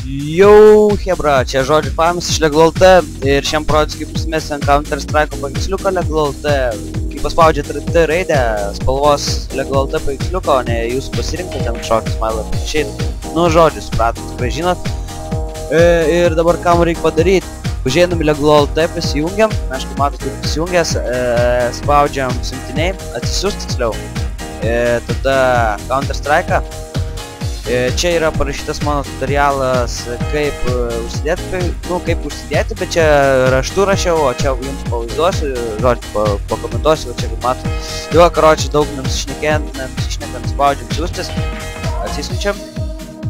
Jau, hebra, čia žodžiu Famis iš LegalLT ir šiam projektui kaip užsimės ant Counter Strike'o paveiksliuko LegalLT. Kai paspaudžiat T raidę spalvos LegalLT paveiksliuko, o ne jūsų pasirinkti ten kažkokį smilą panašiai. Nu, žodžiu, supratot, tikrai žinot. Ir dabar ką man reikia padaryti? Užeinam į LegalLT, prisijungiam, aš kaip matot, kaip prisijungęs, spaudžiam siuntiniai, atsisiųst tiksliau. Tada Counter Strike'ą. Čia yra parašytas mano tutorialas, kaip užsidėti, bet čia raštu rašiau, o čia jums pavaizduosiu, žodžiu, pakomentuosiu, čia kaip matot. Jo, karočiui, daug nenusišnekant, spaudžiam siųstis, atsisiunčiam,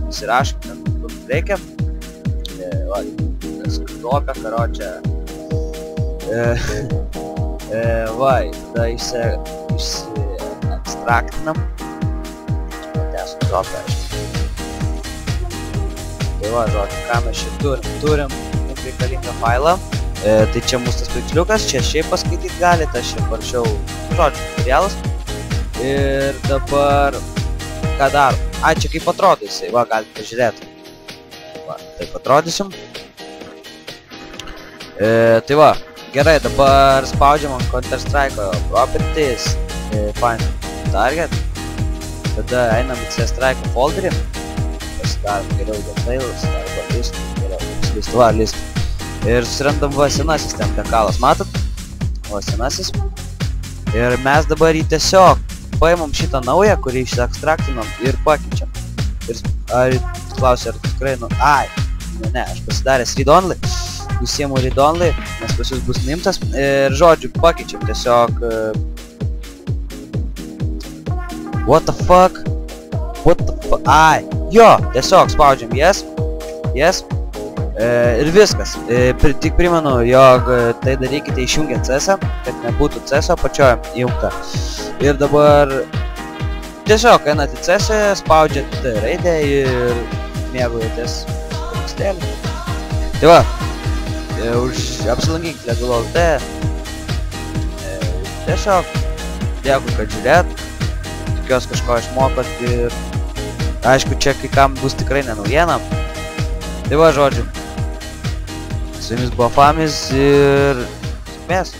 įsirašom, kur reikia. Va, skrodopę, karočią. Va, tada išsiekstraktinam. Tęsum dropę, aišku. Tai va, žodžiu, ką mes čia turim reikalingą failą. Tai čia mūsų tas paveiksliukas, čia šiaip paskaityti galite, aš čia parašiau, žodžiu, tutorialas. Ir dabar, ką darom? Ai, čia kaip atrodo jisai, va, galite pažiūrėti. Va, taip atrodysim. Tai va, gerai, dabar spaudžiam ant Counter Strike'o properties, find target. Tada einam į C-Strike'o folderį. Pasidarom geriau detailus, arba list, geriau list. Ir susirandam va senasis ten dekalas, matot? Va senasis. Ir mes dabar jį tiesiog paimam šitą naują, kurį išsiekstraktinom ir pakeičiam. Ir ar klausia, ar tikrai, nu, ai, ne, aš pasidaręs read only. Nusiemu read only, nes pas jūs bus nuimtas. Ir žodžiu, pakeičiam tiesiog. What the fuck? Ai, jo, tiesiog spaudžiam yes. Ir viskas. Tik primenu, jog tai darykite išjungę CS-ą, kad nebūtų CS-o pačioje įjungta. Ir dabar tiesiog einat į CS-ą, spaudžiat T raidę ir mėgaujatės paveikslėlį. Tai va, apsilankykite LegalLT. Tiesiog dėkui, kad žiūrėt. Tikiuos kažko išmokot ir aišku, čia kai kam bus tikrai nenaujiena. Tai va, žodžiu, su jumis buvo Famis ir sėkmės.